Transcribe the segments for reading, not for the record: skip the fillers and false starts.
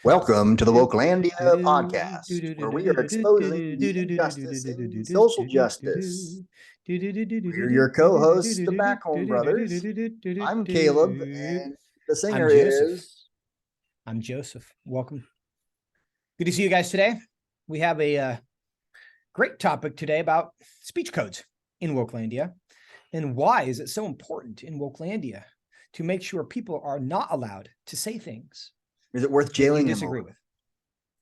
Welcome to the Wokelandia podcast, where we are exposing the injustice in social justice. We're your co-hosts, the Back Home Brothers. I'm Caleb, and the singer I'm Joseph. is... I'm Joseph. Welcome. Good to see you guys today. We have a great topic today about speech codes in Wokelandia, and why is it so important in Wokelandia to make sure people are not allowed to say things. Is it worth jailing them disagree over? with?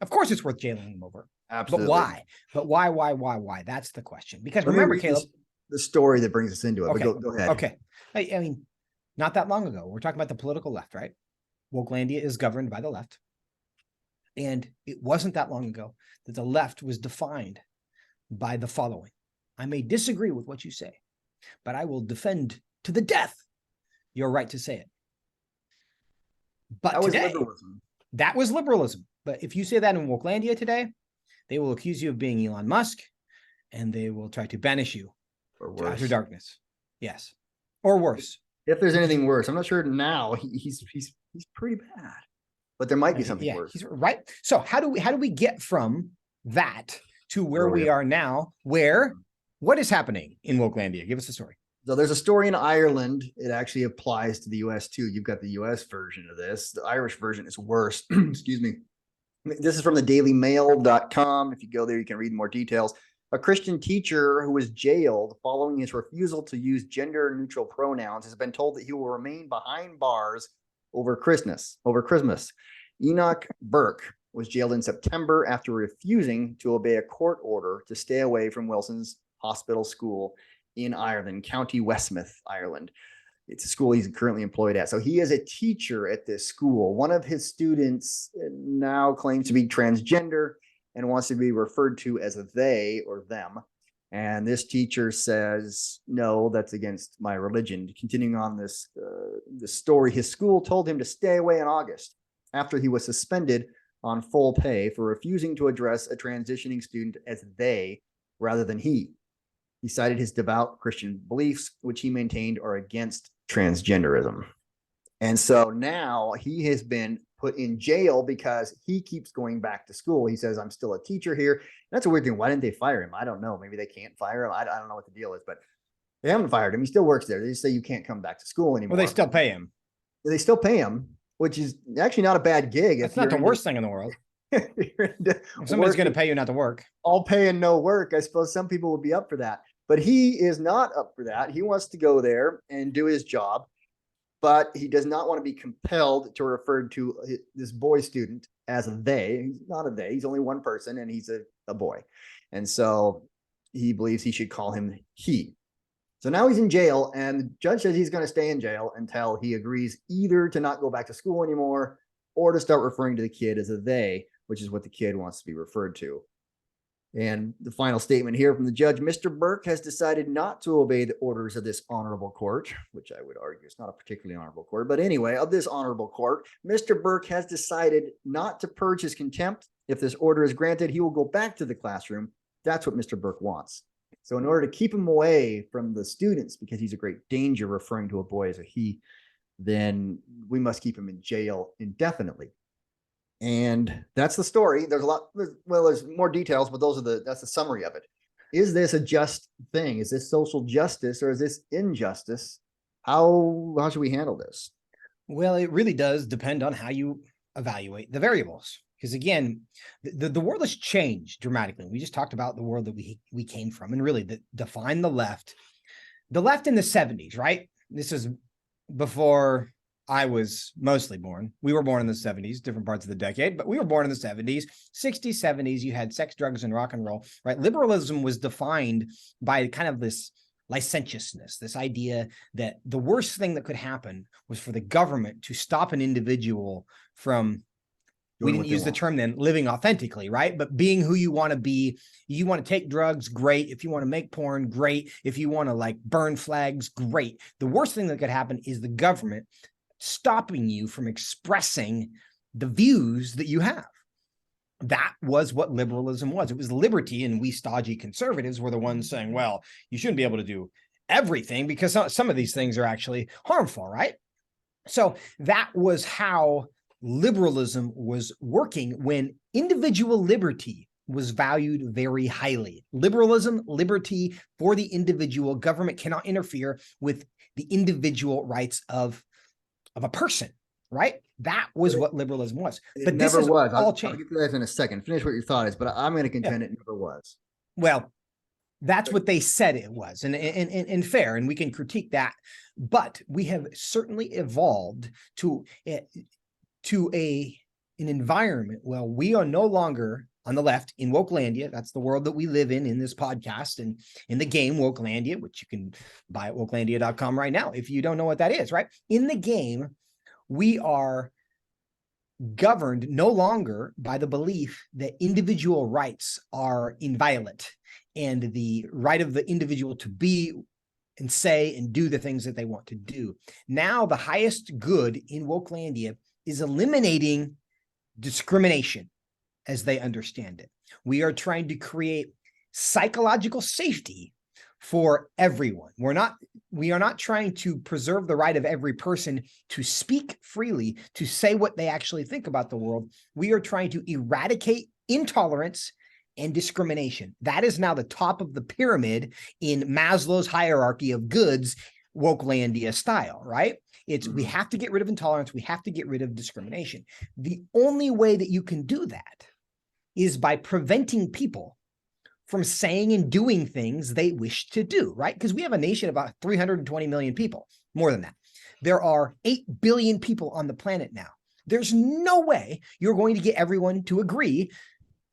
Of course it's worth jailing them over. Absolutely. But why? But why? That's the question. Because Let remember, me read Caleb, the story that brings us into it. Okay. But go ahead. Okay. I mean, not that long ago, we're talking about the political left, right? Wokelandia is governed by the left. And it wasn't that long ago that the left was defined by the following. I may disagree with what you say, but I will defend to the death your right to say it. But That was today, liberalism. that was liberalism. But if you say that in Wokelandia today, they will accuse you of being Elon Musk, and they will try to banish you to outer darkness. Yes, or worse. If there's anything worse, I'm not sure now. He's pretty bad, but there might be something worse. He's right. So how do we get from that to where we are now? What is happening in Wokelandia? Give us a story. So there's a story in Ireland. It actually applies to the US too. You've got the US version of this. The Irish version is worse. Excuse me. This is from the dailymail.com. If you go there, you can read more details. A Christian teacher who was jailed following his refusal to use gender neutral pronouns has been told that he will remain behind bars over Christmas. Enoch Burke was jailed in September after refusing to obey a court order to stay away from Wilson's Hospital School in Ireland, County Westmeath, Ireland. It's a school he's currently employed at. So he is a teacher at this school. One of his students now claims to be transgender and wants to be referred to as a they or them. And this teacher says, no, that's against my religion. Continuing on this story, his school told him to stay away in August after he was suspended on full pay for refusing to address a transitioning student as they rather than he. He cited his devout Christian beliefs, which he maintained are against transgenderism. And so now he has been put in jail because he keeps going back to school. He says, I'm still a teacher here. That's a weird thing. Why didn't they fire him? I don't know. Maybe they can't fire him. I don't know what the deal is, but they haven't fired him. He still works there. They just say you can't come back to school anymore. Well, they still pay him. They still pay him, which is actually not a bad gig. That's not the worst thing in the world. If somebody's going to pay you not to work. All pay and no work. I suppose some people would be up for that. But he is not up for that. He wants to go there and do his job, but he does not want to be compelled to refer to this boy student as a they. He's not a they. He's only one person, and he's a boy. And so he believes he should call him he. So now he's in jail, and the judge says he's going to stay in jail until he agrees either to not go back to school anymore or to start referring to the kid as a they, which is what the kid wants to be referred to. And the final statement here from the judge, Mr. Burke has decided not to obey the orders of this honorable court, which I would argue is not a particularly honorable court. But anyway, of this honorable court, Mr. Burke has decided not to purge his contempt. If this order is granted, he will go back to the classroom. That's what Mr. Burke wants. So in order to keep him away from the students, because he's a great danger referring to a boy as a he, then we must keep him in jail indefinitely. And that's the story. There's more details, but that's the summary of it. Is this a just thing? Is this social justice or is this injustice? How should we handle this? Well, it really does depend on how you evaluate the variables. Because again, the world has changed dramatically. We just talked about the world that we came from, and really define the left. The left in the 70s, right? This is before I was mostly born. We were born in the 70s, different parts of the decade, but we were born in the 70s, 60s, 70s. You had sex, drugs, and rock and roll, right? Liberalism was defined by kind of this licentiousness, this idea that the worst thing that could happen was for the government to stop an individual from, we didn't use the term then, living authentically, right? But being who you want to be. You want to take drugs, great. If you want to make porn, great. If you want to like burn flags, great. The worst thing that could happen is the government stopping you from expressing the views that you have. That was what liberalism was. It was liberty, and we stodgy conservatives were the ones saying, well, you shouldn't be able to do everything because some of these things are actually harmful, right? So that was how liberalism was working when individual liberty was valued very highly. Liberalism, liberty for the individual, government cannot interfere with the individual rights of a person, right? That was what liberalism was. It But this never has was. all I'll changed. get to that in a second. Finish what your thought is, but I'm going to Yeah. contend it never was. Well, that's what they said it was, and fair, and we can critique that. But we have certainly evolved to an environment where we are no longer on the left in Wokelandia. That's the world that we live in this podcast, and in the game Wokelandia, which you can buy at wokelandia.com right now if you don't know what that is, right? In the game, we are governed no longer by the belief that individual rights are inviolate and the right of the individual to be and say and do the things that they want to do. Now, the highest good in Wokelandia is eliminating discrimination as they understand it. We are trying to create psychological safety for everyone. We are not trying to preserve the right of every person to speak freely, to say what they actually think about the world. We are trying to eradicate intolerance and discrimination. That is now the top of the pyramid in Maslow's hierarchy of goods, Wokelandia style, right? We have to get rid of intolerance. We have to get rid of discrimination. The only way that you can do that is by preventing people from saying and doing things they wish to do, right? Because we have a nation of about 320 million people, more than that. There are 8 billion people on the planet now. There's no way you're going to get everyone to agree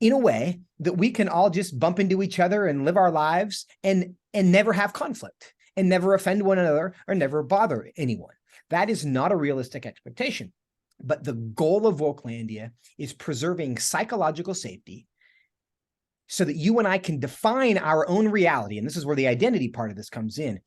in a way that we can all just bump into each other and live our lives and never have conflict and never offend one another or never bother anyone. That is not a realistic expectation. But the goal of Wokelandia is preserving psychological safety so that you and I can define our own reality. And this is where the identity part of this comes in.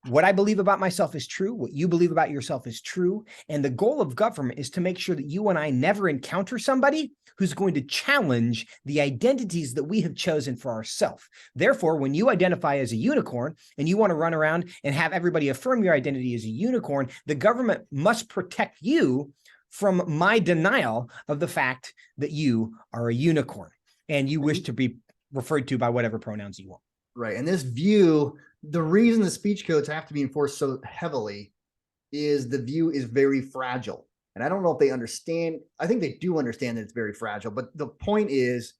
What I believe about myself is true. What you believe about yourself is true. And the goal of government is to make sure that you and I never encounter somebody who's going to challenge the identities that we have chosen for ourselves. Therefore, when you identify as a unicorn and you want to run around and have everybody affirm your identity as a unicorn, the government must protect you from my denial of the fact that you are a unicorn and you wish to be referred to by whatever pronouns you want. Right. And this view, the reason the speech codes have to be enforced so heavily is the view is very fragile. And I don't know if they understand. I think they do understand that it's very fragile. But the point is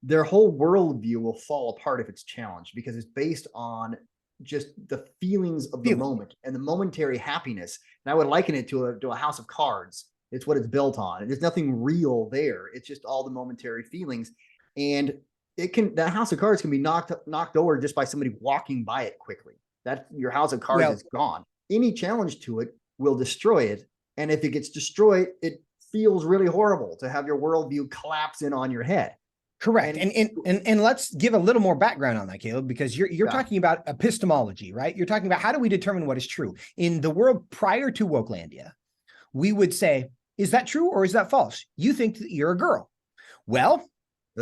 their whole worldview will fall apart if it's challenged because it's based on just the feelings of the moment and the momentary happiness. And I would liken it to a house of cards. It's what it's built on. There's nothing real there. It's just all the momentary feelings. And that house of cards can be knocked over just by somebody walking by it quickly. That your house of cards is gone. Any challenge to it will destroy it. And if it gets destroyed, it feels really horrible to have your worldview collapse in on your head. Correct. And let's give a little more background on that, Caleb, because you're talking about epistemology, right? You're talking about how do we determine what is true? In the world prior to Wokelandia, we would say, is that true or is that false? You think that you're a girl. Well,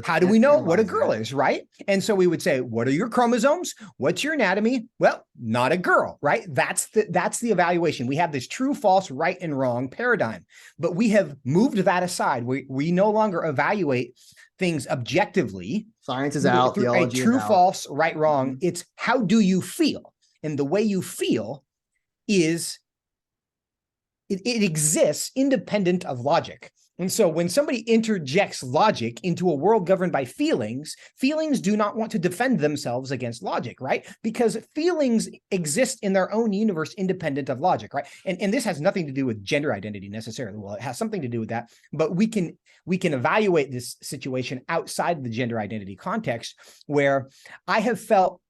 how do we know what a girl is, right? And so we would say, what are your chromosomes? What's your anatomy? Well, not a girl, right? That's the evaluation. We have this true, false, right, and wrong paradigm, but we have moved that aside. We no longer evaluate things objectively. Science is out. Theology true, is out. false, right, wrong. It's how do you feel? And the way you feel is it exists independent of logic. And so when somebody interjects logic into a world governed by feelings, feelings do not want to defend themselves against logic, right? Because feelings exist in their own universe independent of logic, right? And this has nothing to do with gender identity necessarily. Well, it has something to do with that, but we can evaluate this situation outside the gender identity context where I have felt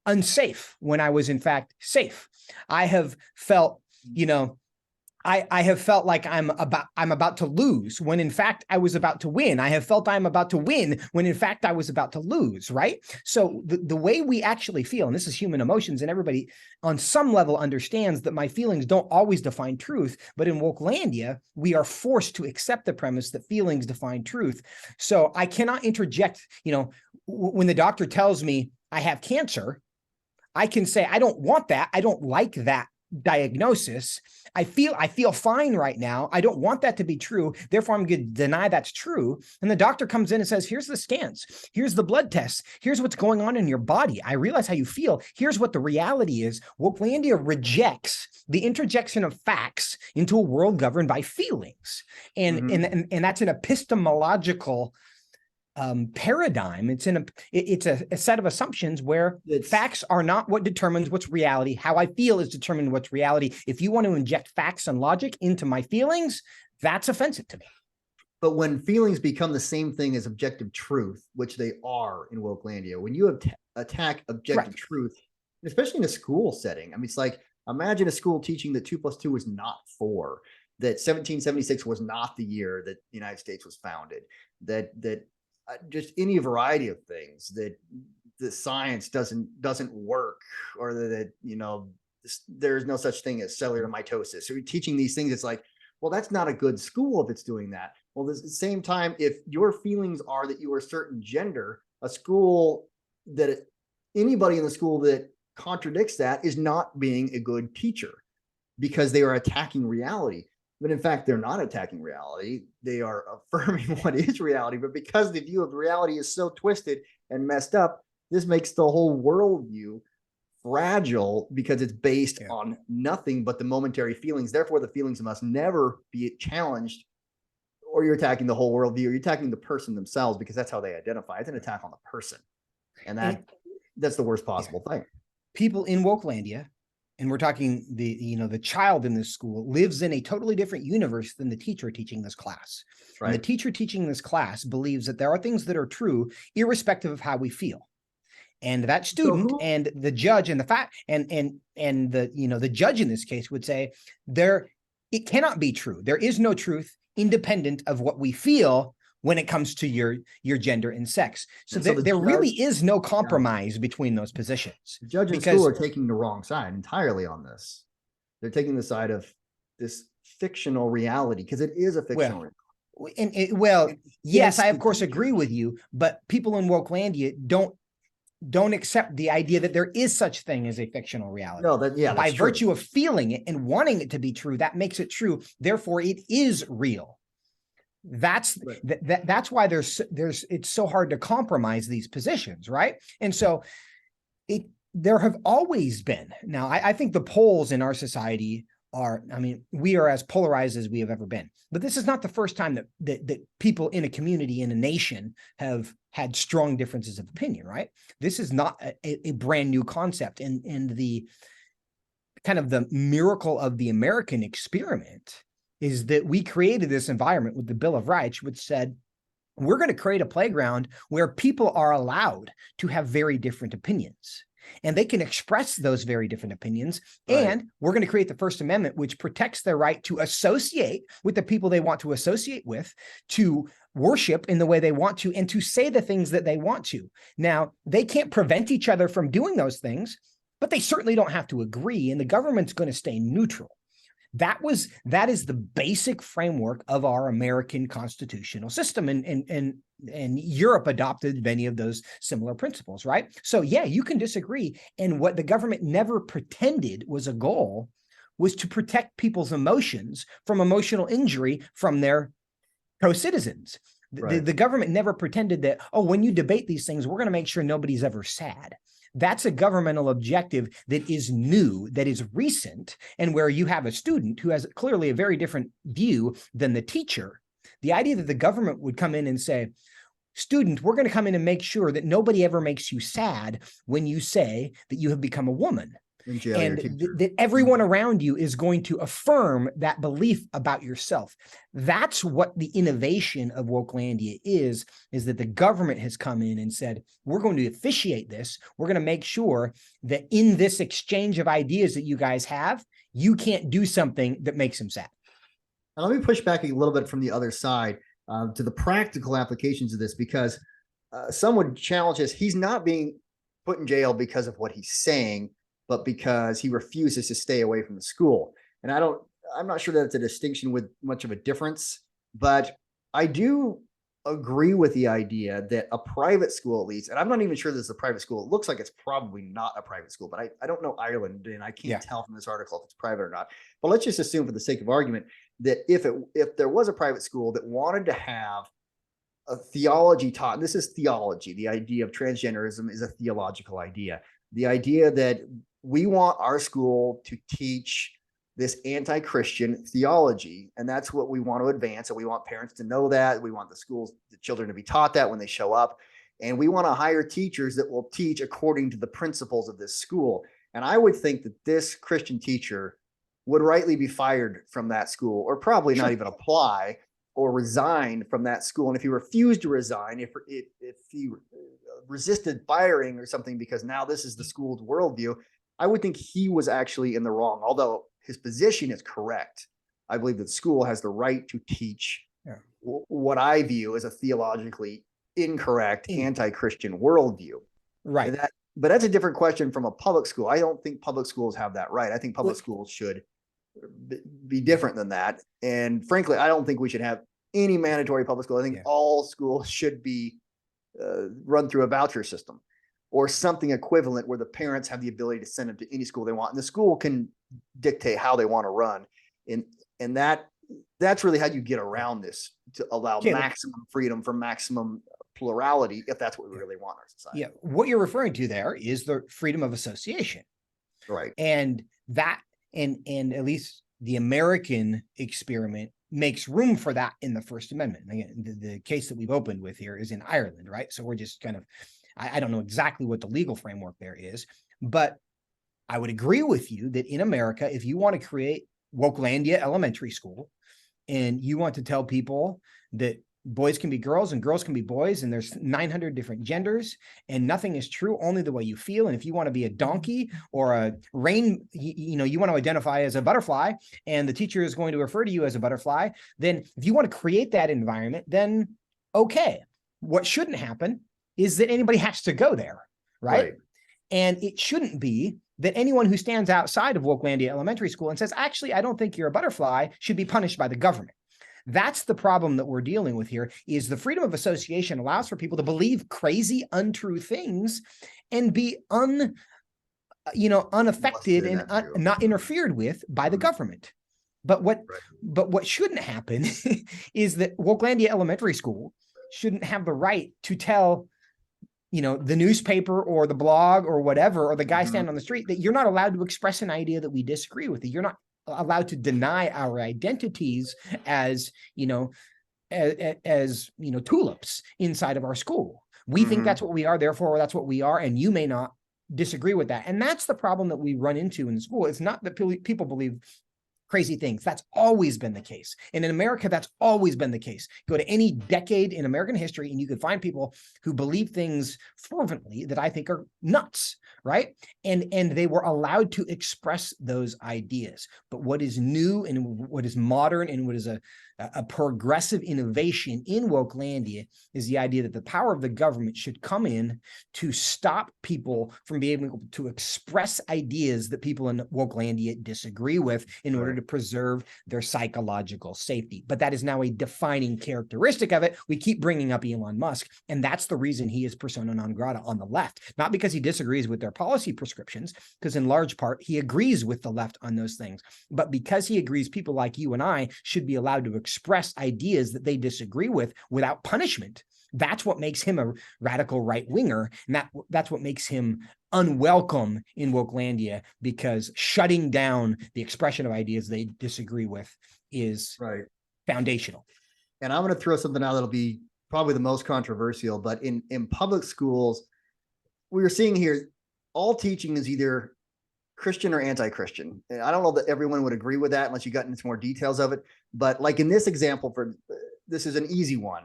unsafe when I was in fact safe. I have felt, I have felt like I'm about to lose when in fact I was about to win. I have felt I'm about to win when in fact I was about to lose, right? So the way we actually feel, and this is human emotions, and everybody on some level understands that my feelings don't always define truth, but in Wokelandia, we are forced to accept the premise that feelings define truth. So I cannot interject, when the doctor tells me I have cancer, I can say, I don't want that. I don't like that diagnosis. I feel fine right now. I don't want that to be true. Therefore, I'm going to deny that's true. And the doctor comes in and says, here's the scans. Here's the blood tests. Here's what's going on in your body. I realize how you feel. Here's what the reality is. Wokelandia rejects the interjection of facts into a world governed by feelings. And that's an epistemological paradigm. It's a set of assumptions where facts are not what determines what's reality. How I feel is determined what's reality. If you want to inject facts and logic into my feelings, that's offensive to me. But when feelings become the same thing as objective truth, which they are in Wokelandia, when you attack objective truth, especially in a school setting, I mean, it's like, imagine a school teaching that 2 + 2 is not 4, that 1776 was not the year that the United States was founded, that just any variety of things, that the science doesn't work, or that there's no such thing as cellular mitosis. So you're teaching these things. It's like, well, that's not a good school if it's doing that. Well, at the same time, if your feelings are that you are a certain gender, a school that anybody in the school that contradicts that is not being a good teacher, because they are attacking reality. But in fact, they're not attacking reality. They are affirming what is reality. But because the view of reality is so twisted and messed up, this makes the whole worldview fragile, because it's based on nothing but the momentary feelings. Therefore, the feelings must never be challenged, or you're attacking the whole worldview, or you're attacking the person themselves, because that's how they identify. It's an attack on the person. And that's the worst possible thing. People in Wokelandia, and we're talking the child in this school, lives in a totally different universe than the teacher teaching this class. Right. And the teacher teaching this class believes that there are things that are true irrespective of how we feel. And that student and the judge and the judge in this case would say it cannot be true. There is no truth independent of what we feel when it comes to your gender and sex. So there really is no compromise between those positions. The judge and school are taking the wrong side entirely on this. They're taking the side of this fictional reality, because it is a fictional reality. Yes, I of course agree with you, but people in Wokelandia don't accept the idea that there is such thing as a fictional reality. No, by virtue of feeling it and wanting it to be true, that makes it true. Therefore, it is real. That's why it's so hard to compromise these positions, right? And so there have always been. Now, I think the poles in our society we are as polarized as we have ever been. But this is not the first time that people in a community, in a nation, have had strong differences of opinion, right? This is not a brand new concept. And the kind of the miracle of the American experiment is that we created this environment with the Bill of Rights, which said, we're going to create a playground where people are allowed to have very different opinions, and they can express those very different opinions. Right. And we're going to create the First Amendment, which protects their right to associate with the people they want to associate with, to worship in the way they want to, and to say the things that they want to. Now, they can't prevent each other from doing those things, but they certainly don't have to agree, and the government's going to stay neutral. That is the basic framework of our American constitutional system, and Europe adopted many of those similar principles, right? So yeah, you can disagree. And what the government never pretended was a goal was to protect people's emotions from emotional injury from their co-citizens. Right. The government never pretended that, when you debate these things, we're going to make sure nobody's ever sad. That's a governmental objective that is new, that is recent, and where you have a student who has clearly a very different view than the teacher. The idea that the government would come in and say, student, we're going to come in and make sure that nobody ever makes you sad when you say that you have become a woman. And that everyone around you is going to affirm that belief about yourself. That's what the innovation of Wokelandia is that the government has come in and said, we're going to officiate this. We're going to make sure that in this exchange of ideas that you guys have, you can't do something that makes them sad. And let me push back a little bit from the other side to the practical applications of this, because some would challenge this. He's not being put in jail because of what he's saying, but because he refuses to stay away from the school. And I'm not sure that it's a distinction with much of a difference, but I do agree with the idea that a private school, at least, and I'm not even sure this is a private school. It looks like it's probably not a private school, but I don't know Ireland, and I can't tell from this article if it's private or not. But let's just assume, for the sake of argument, that if there was a private school that wanted to have a theology taught, and this is theology, the idea of transgenderism is a theological idea. The idea that we want our school to teach this anti-Christian theology, and that's what we want to advance. And we want parents to know that. We want the schools, the children, to be taught that when they show up. And we want to hire teachers that will teach according to the principles of this school. And I would think that this Christian teacher would rightly be fired from that school, or probably not even apply or resign from that school. And if he refused to resign, if he resisted firing or something, because now this is the school's worldview, I would think he was actually in the wrong, although his position is correct. I believe that the school has the right to teach what I view as a theologically incorrect anti-Christian worldview. Right. But that's a different question from a public school. I don't think public schools have that right. I think public schools should be different than that. And frankly, I don't think we should have any mandatory public school. I think all schools should be run through a voucher system or something equivalent, where the parents have the ability to send them to any school they want, and the school can dictate how they want to run. And that's really how you get around this, to allow maximum freedom for maximum plurality, if that's what we really want in our society. Yeah, what you're referring to there is the freedom of association, right? And that, and at least the American experiment makes room for that in the First Amendment. Again, the case that we've opened with here is in Ireland, right? So we're just kind of, I don't know exactly what the legal framework there is, but I would agree with you that in America, if you want to create Wokelandia Elementary School, and you want to tell people that boys can be girls and girls can be boys, and there's 900 different genders, and nothing is true, only the way you feel. And if you want to be a donkey or a rain, you want to identify as a butterfly, and the teacher is going to refer to you as a butterfly, then if you want to create that environment, then okay. What shouldn't happen is that anybody has to go there, right? And it shouldn't be that anyone who stands outside of Wokelandia Elementary School and says, actually, I don't think you're a butterfly, should be punished by the government. That's the problem that we're dealing with here, is the freedom of association allows for people to believe crazy, untrue things and be unaffected and not interfered with by the government. But what shouldn't happen is that Wokelandia Elementary School shouldn't have the right to tell the newspaper or the blog or whatever, or the guy standing on the street, that you're not allowed to express an idea that we disagree with. You're not allowed to deny our identities as tulips inside of our school. We think that's what we are, therefore that's what we are, and you may not disagree with that. And that's the problem that we run into in the school. It's not that people believe crazy things. That's always been the case. And in America, that's always been the case. Go to any decade in American history, and you could find people who believe things fervently that I think are nuts, right? And they were allowed to express those ideas. But what is new and what is modern and what is a progressive innovation in Wokelandia is the idea that the power of the government should come in to stop people from being able to express ideas that people in Wokelandia disagree with in order to preserve their psychological safety. But that is now a defining characteristic of it. We keep bringing up Elon Musk, and that's the reason he is persona non grata on the left, not because he disagrees with their policy prescriptions, because in large part he agrees with the left on those things, but because he agrees people like you and I should be allowed to express ideas that they disagree with without punishment. That's what makes him a radical right-winger, and that's what makes him unwelcome in Wokelandia, because shutting down the expression of ideas they disagree with is foundational. And I'm going to throw something out that'll be probably the most controversial, but in public schools, we're seeing here, all teaching is either Christian or anti-Christian. And I don't know that everyone would agree with that unless you got into more details of it. But like in this example, this is an easy one.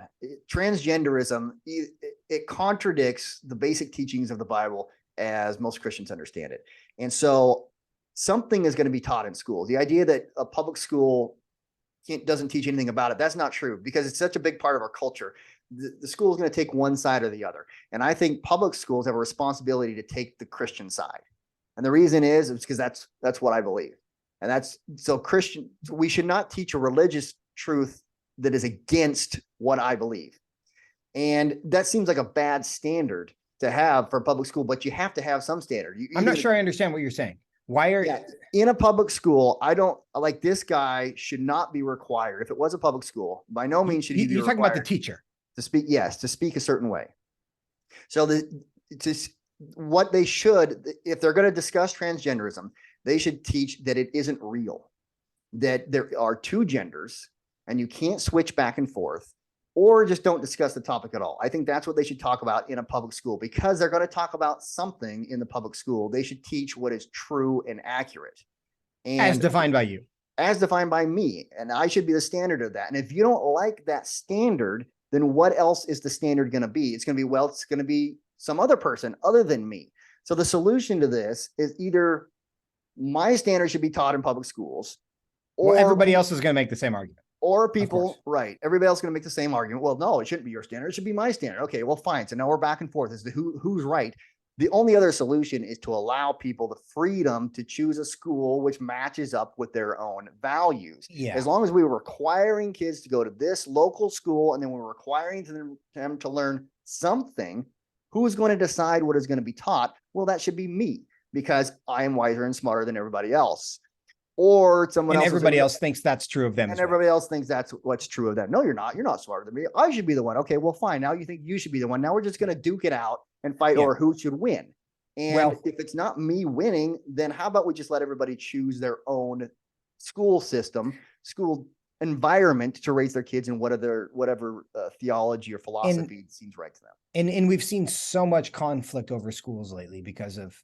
Transgenderism, it contradicts the basic teachings of the Bible as most Christians understand it. And so something is going to be taught in schools. The idea that a public school doesn't teach anything about it, that's not true, because it's such a big part of our culture. The school is going to take one side or the other. And I think public schools have a responsibility to take the Christian side. And the reason is because that's what I believe. And we should not teach a religious truth that is against what I believe. And that seems like a bad standard to have for public school, but you have to have some standard. I'm not sure I understand what you're saying. Why are in a public school, I don't like this guy should not be required. If it was a public school, by no means should he be you're talking about the required teacher to speak. Yes, to speak a certain way. So what they should, if they're going to discuss transgenderism, they should teach that it isn't real, that there are two genders and you can't switch back and forth, or just don't discuss the topic at all. I think that's what they should talk about in a public school, because they're going to talk about something in the public school. They should teach what is true and accurate. And as defined by you. As defined by me. And I should be the standard of that. And if you don't like that standard, then what else is the standard going to be? It's going to be, well, it's going to be some other person other than me. So the solution to this is either my standard should be taught in public schools, or everybody else is going to make the same argument. Or people, right? Everybody else is going to make the same argument. Well, no, it shouldn't be your standard. It should be my standard. Okay, well, fine. So now we're back and forth as to who's right. The only other solution is to allow people the freedom to choose a school which matches up with their own values. Yeah. As long as we were requiring kids to go to this local school and then we're requiring them to learn something, who's going to decide what is going to be taught? Well, that should be me, because I am wiser and smarter than everybody else. Or someone else. Everybody else thinks that's true of them. And everybody else thinks that's what's true of them. No, you're not. You're not smarter than me. I should be the one. Okay, well, fine. Now you think you should be the one. Now we're just going to duke it out and fight over who should win. And if it's not me winning, then how about we just let everybody choose their own school system, school environment to raise their kids in whatever theology or philosophy seems right to them. And we've seen so much conflict over schools lately because of,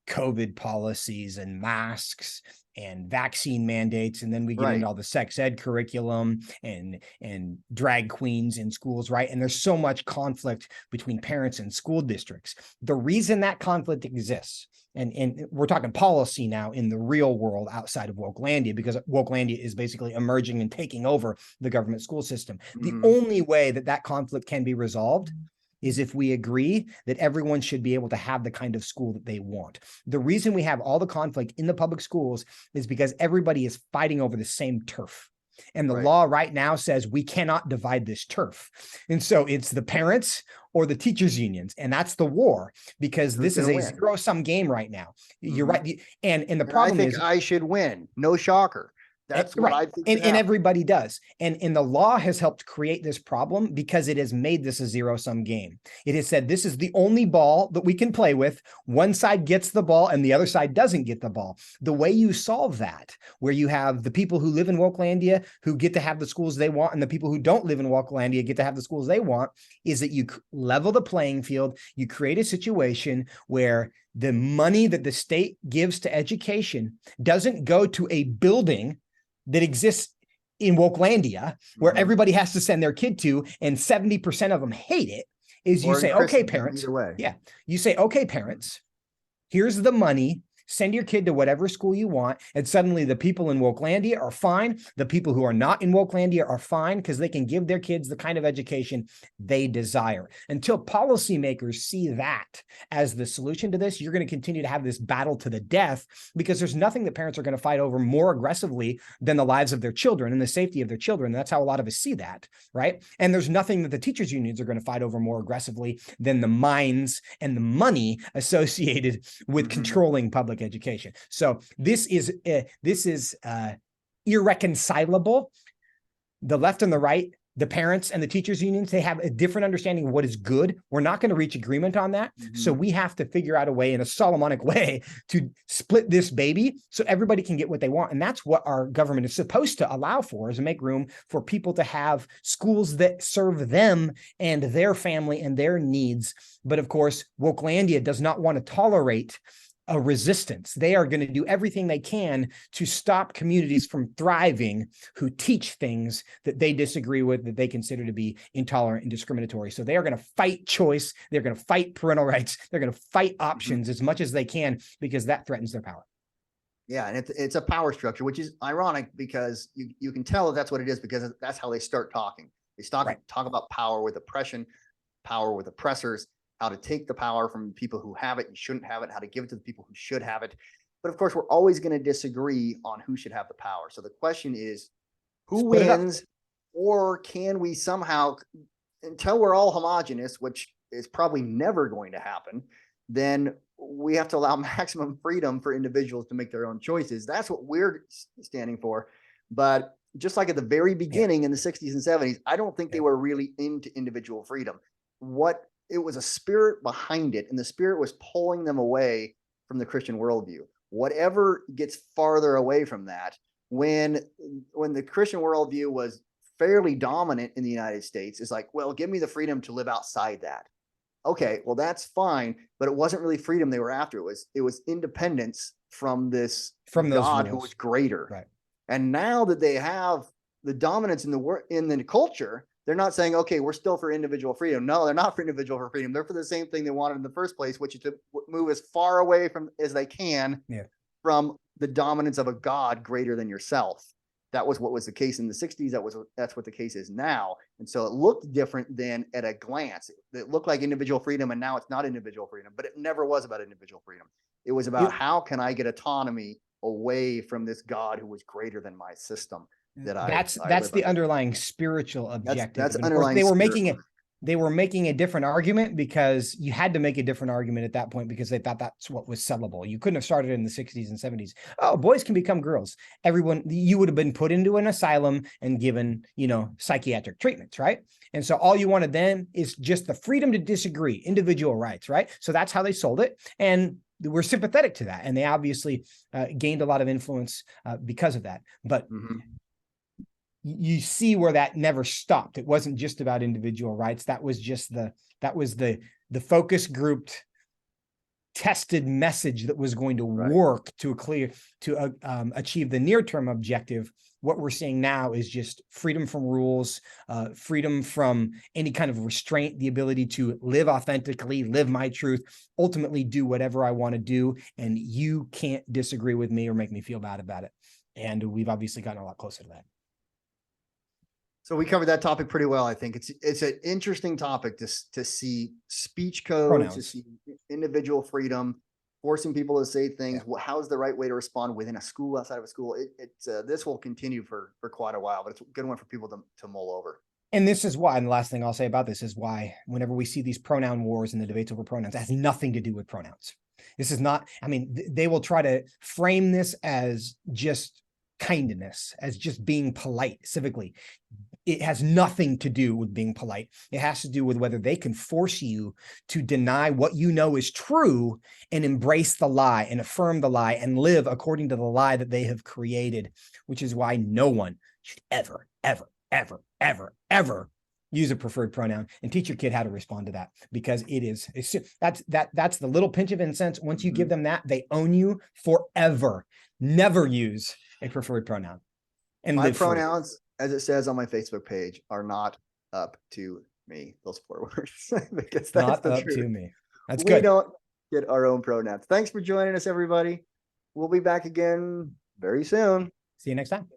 COVID policies and masks and vaccine mandates. And then we get into all the sex ed curriculum and drag queens in schools, right? And there's so much conflict between parents and school districts. The reason that conflict exists, and we're talking policy now in the real world outside of Wokelandia, because Wokelandia is basically emerging and taking over the government school system. The only way that conflict can be resolved is if we agree that everyone should be able to have the kind of school that they want. The reason we have all the conflict in the public schools is because everybody is fighting over the same turf. And the law right now says we cannot divide this turf. And so it's the parents or the teachers unions. And that's the war, because this is a zero-sum game right now. You're right. And the problem is I should win. No shocker. That's what I think. And everybody does. And the law has helped create this problem because it has made this a zero-sum game. It has said this is the only ball that we can play with. One side gets the ball and the other side doesn't get the ball. The way you solve that, where you have the people who live in Wokelandia who get to have the schools they want, and the people who don't live in Wokelandia get to have the schools they want, is that you level the playing field. You create a situation where the money that the state gives to education doesn't go to a building that exists in Wokelandia, where everybody has to send their kid to, and 70% of them hate it, is you say, okay, parents. Yeah. You say, okay, parents, here's the money. Send your kid to whatever school you want. And suddenly the people in Wokelandia are fine. The people who are not in Wokelandia are fine because they can give their kids the kind of education they desire. Until policymakers see that as the solution to this, you're going to continue to have this battle to the death, because there's nothing that parents are going to fight over more aggressively than the lives of their children and the safety of their children. That's how a lot of us see that, right? And there's nothing that the teachers unions are going to fight over more aggressively than the minds and the money associated with controlling public education. So this is irreconcilable. The left and the right, the parents and the teachers unions, they have a different understanding of what is good. We're not going to reach agreement on that. So we have to figure out a way, in a Solomonic way, to split this baby so everybody can get what they want. And that's what our government is supposed to allow for, is to make room for people to have schools that serve them and their family and their needs. But of course, Wokelandia does not want to tolerate a resistance. They are going to do everything they can to stop communities from thriving who teach things that they disagree with, that they consider to be intolerant and discriminatory. So they are going to fight choice. They're going to fight parental rights. They're going to fight options as much as they can, because that threatens their power. Yeah, and it's a power structure, which is ironic, because you can tell that that's what it is, because that's how they start talking. They talk about power with oppression, power with oppressors, how to take the power from people who have it and shouldn't have it, how to give it to the people who should have it. But of course, we're always going to disagree on who should have the power. So the question is, who wins, or can we somehow, until we're all homogenous, which is probably never going to happen, then we have to allow maximum freedom for individuals to make their own choices. That's what we're standing for. But just like at the very beginning in the 60s and 70s, I don't think they were really into individual freedom. It was a spirit behind it, and the spirit was pulling them away from the Christian worldview. Whatever gets farther away from that, when the Christian worldview was fairly dominant in the United States, is like, well, give me the freedom to live outside that. Okay, well, that's fine, but it wasn't really freedom they were after. It was independence from this God who was greater. Right. And now that they have the dominance in the culture, they're not saying, okay, we're still for individual freedom. No, they're not for individual freedom. They're for the same thing they wanted in the first place, which is to move as far away from as they can from the dominance of a God greater than yourself. That was what was the case in the 60s. That's what the case is now. And so it looked different than at a glance. It looked like individual freedom, and now it's not individual freedom, but it never was about individual freedom. It was about how can I get autonomy away from this God who was greater than my system. That's the underlying spiritual objective. That's and underlying. They were making a different argument, because you had to make a different argument at that point, because they thought that's what was sellable. You couldn't have started in the 60s and 70s. Oh, boys can become girls. You would have been put into an asylum and given, psychiatric treatments, right? And so all you wanted then is just the freedom to disagree, individual rights, right? So that's how they sold it. And we're sympathetic to that. And they obviously gained a lot of influence because of that. But you see where that never stopped. It wasn't just about individual rights. That was just the focus grouped tested message that was going to work to achieve the near-term objective. What we're seeing now is just freedom from rules, freedom from any kind of restraint, the ability to live authentically, live my truth, ultimately do whatever I want to do. And you can't disagree with me or make me feel bad about it. And we've obviously gotten a lot closer to that. So we covered that topic pretty well. I think it's an interesting topic to see speech code, to see individual freedom, forcing people to say things. How's the right way to respond within a school, outside of a school? This will continue for quite a while, but it's a good one for people to mull over. And this is why, and the last thing I'll say about this is why whenever we see these pronoun wars and the debates over pronouns, it has nothing to do with pronouns. This is not, they will try to frame this as just kindness, as just being polite civically. It has nothing to do with being polite. It has to do with whether they can force you to deny what you know is true and embrace the lie and affirm the lie and live according to the lie that they have created, which is why no one should ever, ever, ever, ever, ever use a preferred pronoun. And teach your kid how to respond to that, because that's the little pinch of incense. Once you give them that, they own you forever. Never use a preferred pronoun. And my pronouns, as it says on my Facebook page, are not up to me. Those 4 words. Because that's not the up truth. to me. That's good. We don't get our own pronouns. Thanks for joining us, everybody. We'll be back again very soon. See you next time.